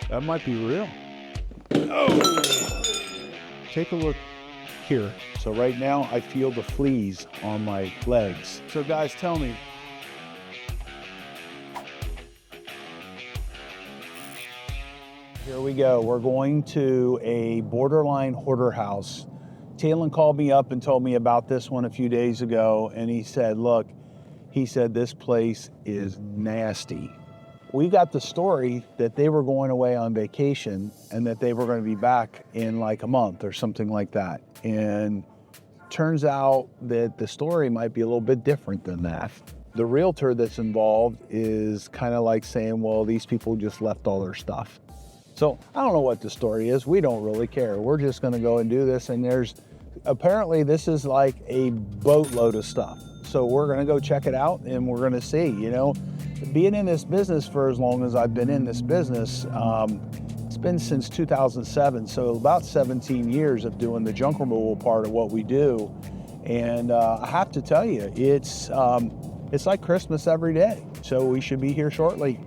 That might be real. Oh! Take a look here. So right now I feel the fleas on my legs. So guys, tell me. Here we go. We're going to a borderline hoarder house. Talon called me up and told me about this one a few days ago, and he said, look, he said this place is nasty. We got the story that they were going away on vacation and that they were going to be back in like a month or something like that. And turns out that the story might be a little bit different than that. The realtor that's involved is kind of like saying, well, these people just left all their stuff. So I don't know what the story is. We don't really care. We're just going to go and do this. And apparently this is like a boatload of stuff. So we're going to go check it out and we're going to see, being in this business for as long as I've been in this business, it's been since 2007. So about 17 years of doing the junk removal part of what we do. And I have to tell you, it's like Christmas every day. So we should be here shortly.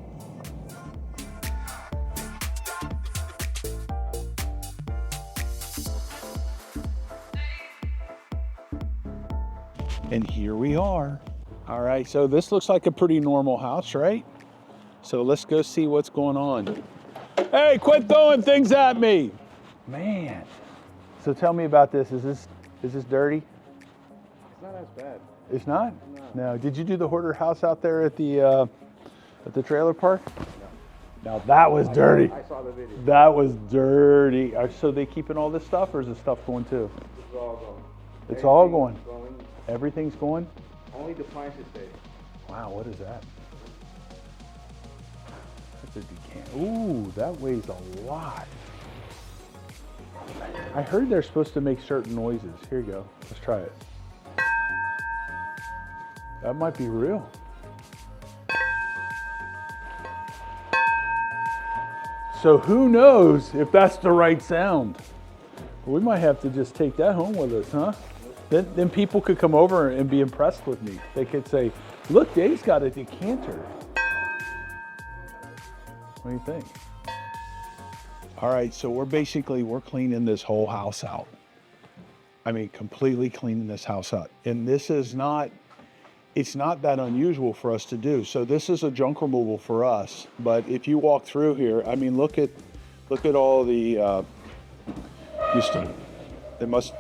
And here we are. All right, so this looks like a pretty normal house, right? So let's go see what's going on. Hey, quit throwing things at me. Man. So tell me about this. Is this dirty? It's not as bad. It's not? No. No. Did you do the hoarder house out there at the trailer park? No. Now that was dirty. I saw the video. That was dirty. So they keeping all this stuff, or is this stuff going too? It's all going. It's all going. Everything's going? Only the appliances stay. Wow, what is that? That's a decanter. Ooh, that weighs a lot. I heard they're supposed to make certain noises. Here you go. Let's try it. That might be real. So who knows if that's the right sound? We might have to just take that home with us, huh? Then people could come over and be impressed with me. They could say, look, Dave's got a decanter. What do you think? All right, so we're cleaning this whole house out. I mean, completely cleaning this house out. And this is it's not that unusual for us to do. So this is a junk removal for us. But if you walk through here, I mean, look at all the, they must,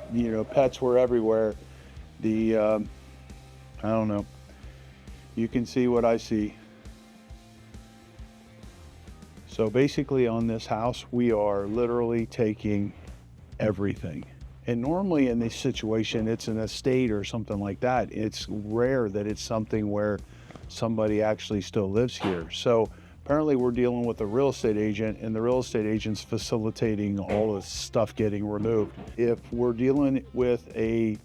pets were everywhere. I don't know. You can see what I see. So basically on this house, we are literally taking everything. And normally in this situation, it's an estate or something like that. It's rare that it's something where somebody actually still lives here. So apparently we're dealing with a real estate agent, and the real estate agent's facilitating all this stuff getting removed. If we're dealing with a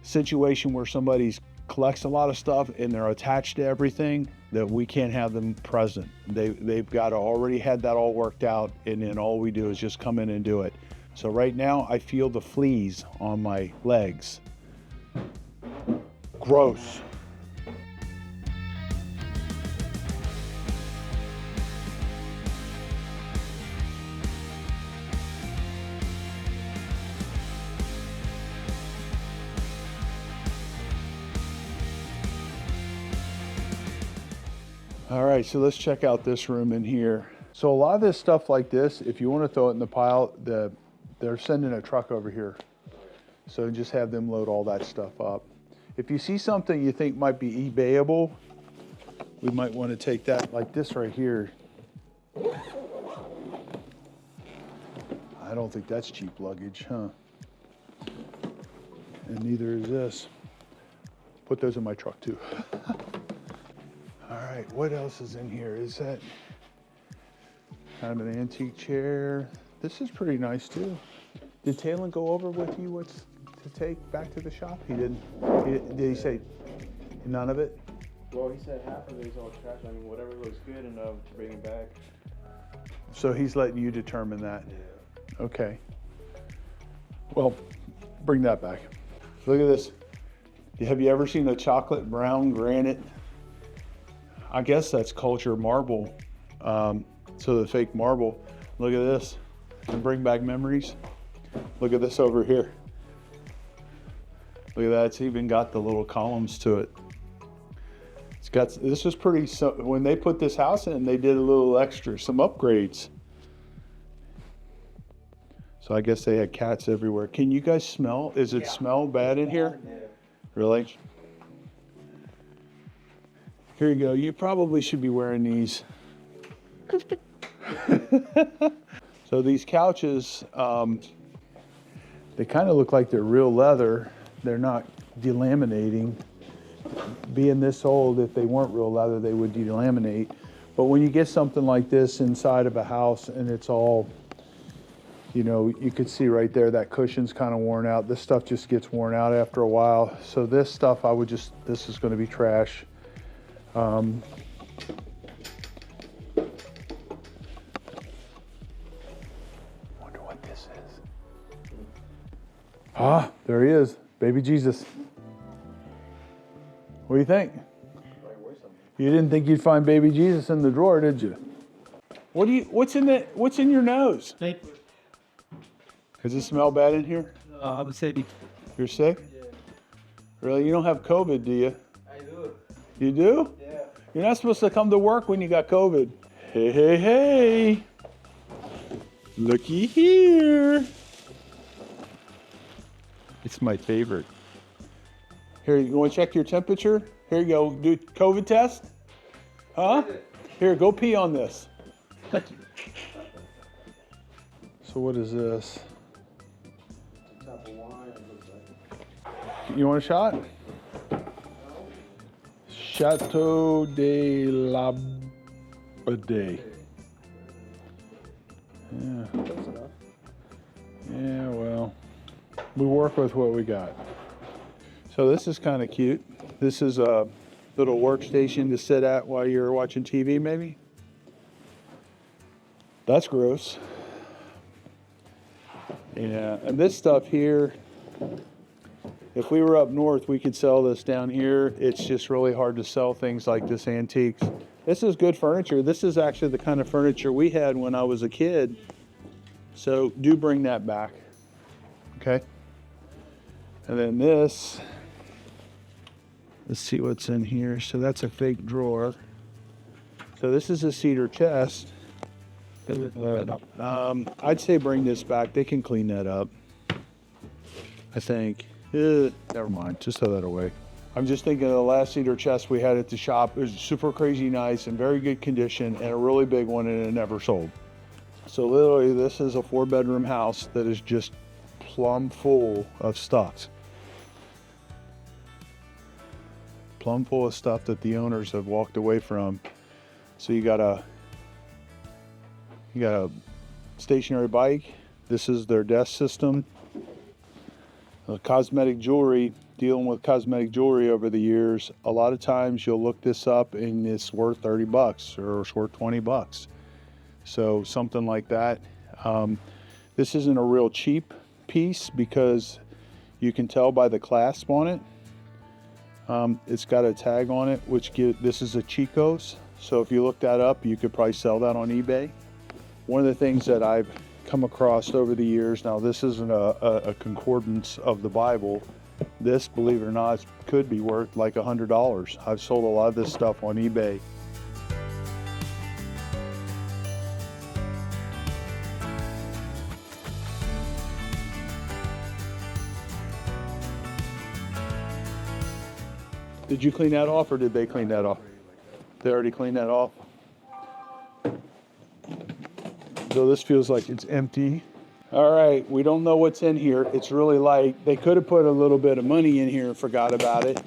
situation where somebody collects a lot of stuff and they're attached to everything, that we can't have them present. They've got to already had that all worked out, and then all we do is just come in and do it. So right now I feel the fleas on my legs. Gross. All right, so let's check out this room in here. So a lot of this stuff like this, if you want to throw it in the pile, they're sending a truck over here. So just have them load all that stuff up. If you see something you think might be eBayable, we might want to take that, like this right here. I don't think that's cheap luggage, huh? And neither is this. Put those in my truck too. All right, what else is in here? Is that kind of an antique chair? This is pretty nice too. Did Talon go over with you what's to take back to the shop? He didn't. Did he say none of it? Well, he said half of it is all trash. I mean, whatever looks good enough to bring it back. So he's letting you determine that? Yeah. Okay. Well, bring that back. Look at this. Have you ever seen a chocolate brown granite? I guess that's cultured marble. So the fake marble, look at this, can bring back memories. Look at this over here. Look at that, it's even got the little columns to it. It's got, this is pretty, so when they put this house in, they did a little extra, some upgrades. So I guess they had cats everywhere. Can you guys smell? Is it smell bad in here? Really? Here you go. You probably should be wearing these. So these couches, they kind of look like they're real leather. They're not delaminating. Being this old, if they weren't real leather, they would delaminate. But when you get something like this inside of a house and it's all, you know, you could see right there that cushion's kind of worn out. This stuff just gets worn out after a while. So this stuff, I would just, this is going to be trash. Wonder what this is. Ah, there he is, baby Jesus. What do you think? You didn't think you'd find baby Jesus in the drawer, did you? What's in your nose? Thank you. Does it smell bad in here? I would say You're sick? yeah. Really? You don't have COVID, do you? I do. You do? Yeah. You're not supposed to come to work when you got COVID. Hey, hey, hey. Looky here. It's my favorite. Here, you want to check your temperature? Here you go. Do COVID test? Huh? Here, go pee on this. So what is this? Top of wine, it looks like. You want a shot? Chateau de la Bade. Yeah. Close enough. Yeah, well, we work with what we got. So this is kind of cute. This is a little workstation to sit at while you're watching TV, maybe. That's gross. Yeah, and this stuff here, if we were up north, we could sell this down here. It's just really hard to sell things like this antiques. This is good furniture. This is actually the kind of furniture we had when I was a kid. So do bring that back, okay? And then this, let's see what's in here. So that's a fake drawer. So this is a cedar chest. I'd say bring this back. They can clean that up, I think. Never mind, just throw that away. I'm just thinking of the last cedar chest we had at the shop. It was super crazy nice and very good condition and a really big one, and it never sold. So literally this is a 4-bedroom house that is just plumb full of stuff. Plumb full of stuff that the owners have walked away from. So you got a stationary bike. This is their desk system. Cosmetic jewelry, dealing with cosmetic jewelry over the years, a lot of times you'll look this up and it's worth 30 bucks or it's worth 20 bucks. So something like that. This isn't a real cheap piece because you can tell by the clasp on it. It's got a tag on it, which this is a Chico's. So if you look that up, you could probably sell that on eBay. One of the things that I've come across over the years, now this isn't a concordance of the Bible. This, believe it or not, could be worth like $100. I've sold a lot of this stuff on eBay. Did you clean that off or did they clean that off? They already cleaned that off. So this feels like it's empty. All right, we don't know what's in here. It's really light. They could have put a little bit of money in here and forgot about it.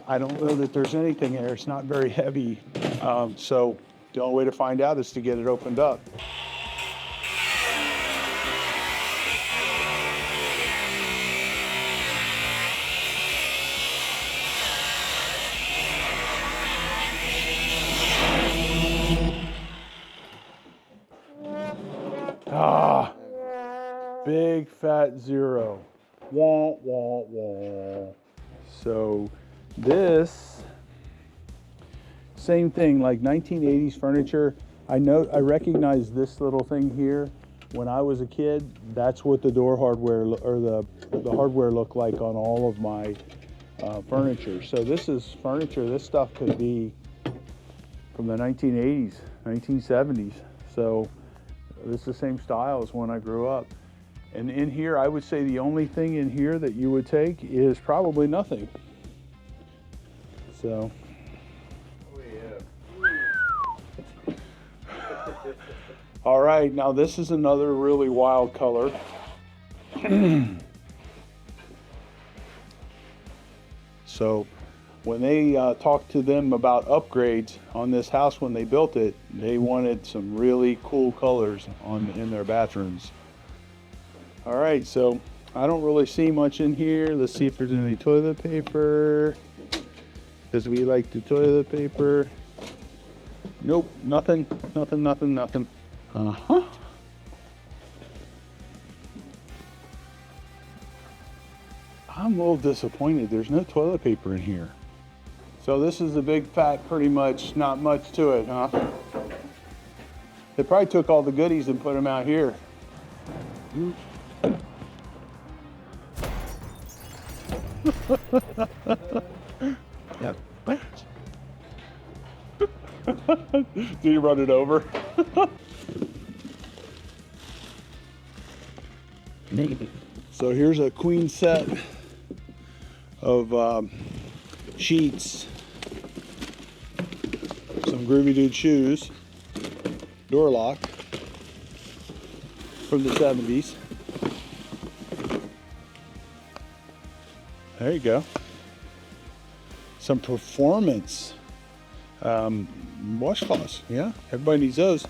I don't know that there's anything there. It's not very heavy. So the only way to find out is to get it opened up. Ah, big fat zero. Wah, wah, wah. So this, same thing, like 1980s furniture. I recognize this little thing here. When I was a kid, that's what the door hardware or the hardware looked like on all of my furniture. So this is furniture. This stuff could be from the 1980s, 1970s. So this is the same style as when I grew up. And in here, I would say the only thing in here that you would take is probably nothing. So. All right, now this is another really wild color. So when they talked to them about upgrades on this house when they built it, they wanted some really cool colors in their bathrooms. All right, so I don't really see much in here. Let's see if there's any toilet paper, because we like the toilet paper. Nope, nothing. Uh-huh. I'm a little disappointed. There's no toilet paper in here. So this is a big fat, pretty much, not much to it, huh? They probably took all the goodies and put them out here. Yep. Did you run it over? So here's a queen set of sheets, some groovy dude shoes, door lock from the 70s. There you go. Some performance washcloths. Yeah, everybody needs those.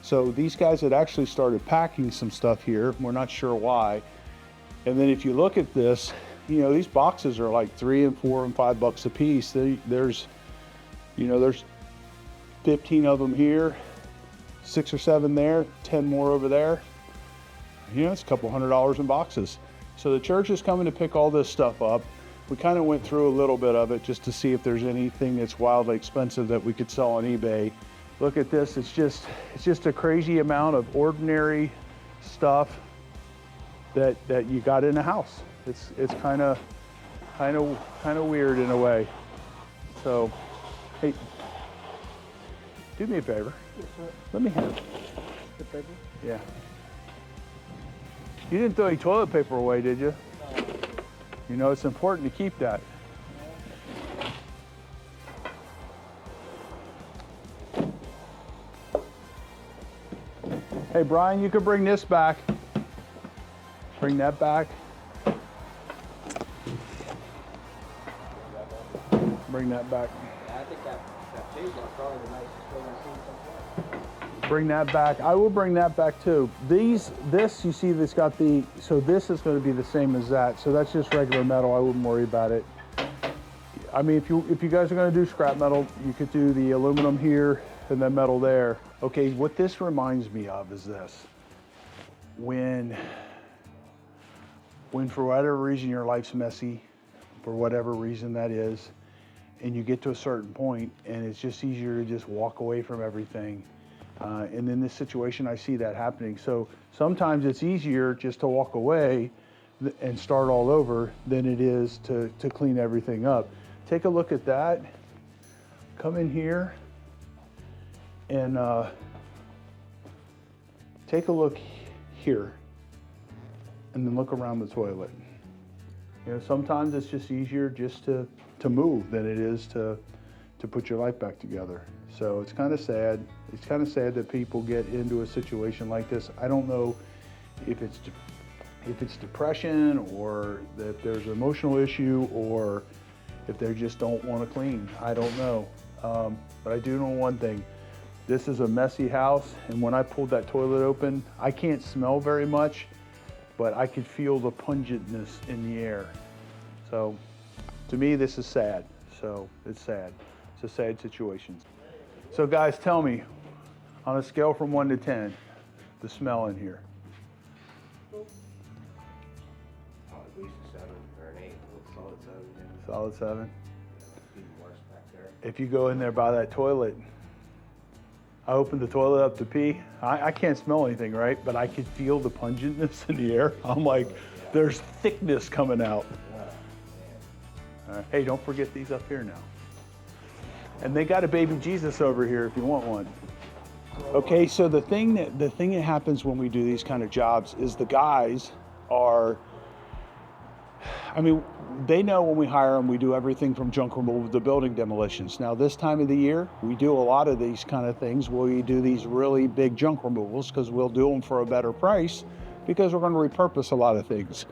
So these guys had actually started packing some stuff here. We're not sure why. And then if you look at this, you know, these boxes are like $3 and $4 and $5 a piece. There's 15 of them here, 6 or 7 there, 10 more over there. You know, it's a couple $100 in boxes. So the church is coming to pick all this stuff up. We kind of went through a little bit of it just to see if there's anything that's wildly expensive that we could sell on eBay. Look at this, it's just a crazy amount of ordinary stuff that you got in a house. It's kind of weird in a way. So, hey, do me a favor. Yes, sir. Let me have The paper? Yeah. You didn't throw any toilet paper away, did you? No. You know, it's important to keep that. Hey, Brian, you could bring this back. Bring that back. Bring that back. Yeah, I think that page is probably the nicest thing I've seen so far. Bring that back. I will bring that back too. This, you see this got the, so this is going to be the same as that. So that's just regular metal. I wouldn't worry about it. I mean, if you guys are going to do scrap metal, you could do the aluminum here and then metal there. Okay, what this reminds me of is this. When for whatever reason your life's messy, for whatever reason that is, and you get to a certain point and it's just easier to just walk away from everything. And in this situation, I see that happening. So sometimes it's easier just to walk away and start all over than it is to clean everything up. Take a look at that. Come in here and take a look here and then look around the toilet. You know, sometimes it's just easier just to move than it is to put your life back together. So it's kind of sad. It's kind of sad that people get into a situation like this. I don't know if it's depression or that there's an emotional issue or if they just don't want to clean. I don't know. But I do know one thing. This is a messy house, and when I pulled that toilet open, I can't smell very much, but I could feel the pungentness in the air. So to me, this is sad. So it's sad. It's a sad situation. So guys, tell me, on a scale from 1 to 10, the smell in here. Oh, at least a 7 or an 8. Solid 7. Yeah. Solid 7. Even worse back there. If you go in there by that toilet, I opened the toilet up to pee. I can't smell anything, right? But I could feel the pungentness in the air. I'm like, there's thickness coming out. All right. Hey, don't forget these up here now. And they got a baby Jesus over here if you want one. Okay, so the thing that happens when we do these kind of jobs is the guys are, I mean, they know when we hire them, we do everything from junk removal to building demolitions. Now, this time of the year, we do a lot of these kind of things where we do these really big junk removals because we'll do them for a better price because we're going to repurpose a lot of things.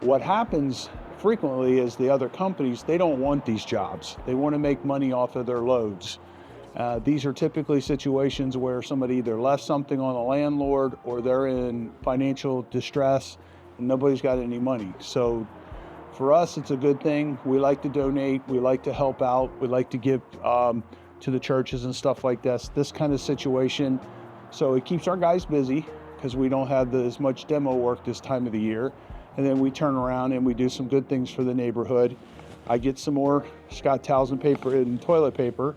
What happens frequently is the other companies, they don't want these jobs. They want to make money off of their loads. These are typically situations where somebody either left something on the landlord or they're in financial distress and nobody's got any money. So for us, it's a good thing. We like to donate. We like to help out. We like to give to the churches and stuff like this kind of situation. So it keeps our guys busy because we don't have as much demo work this time of the year. And then we turn around and we do some good things for the neighborhood. I get some more Scott towels and paper and toilet paper.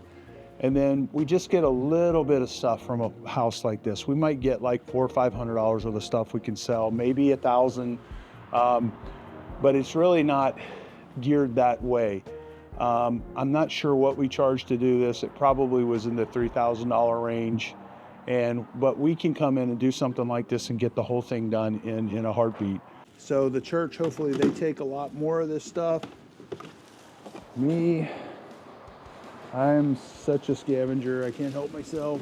And then we just get a little bit of stuff from a house like this. We might get like $400 or $500 worth of stuff we can sell, maybe $1,000. But it's really not geared that way. I'm not sure what we charge to do this. It probably was in the $3,000 range. But we can come in and do something like this and get the whole thing done in a heartbeat. So the church, hopefully they take a lot more of this stuff. Me, I'm such a scavenger. I can't help myself.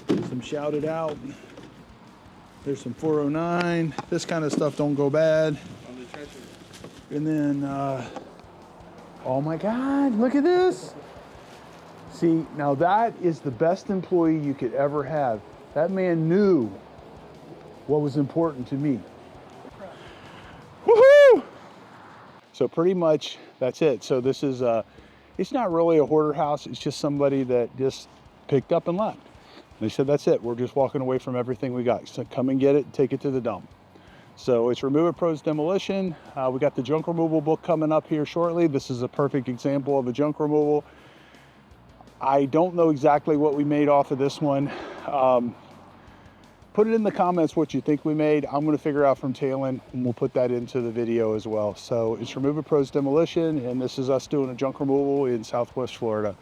Some shouted out. There's some 409. This kind of stuff don't go bad. And then, oh my God, look at this. See, now that is the best employee you could ever have. That man knew what was important to me. Woohoo! So pretty much that's it. So this is, it's not really a hoarder house. It's just somebody that just picked up and left. They said, that's it. We're just walking away from everything we got. So come and get it, take it to the dump. So it's Remove It Pro's Demolition. We got the junk removal book coming up here shortly. This is a perfect example of a junk removal. I don't know exactly what we made off of this one. Put it in the comments what you think we made. I'm gonna figure out from Talon and we'll put that into the video as well. So it's Remove It Pro's Demolition, and this is us doing a junk removal in Southwest Florida.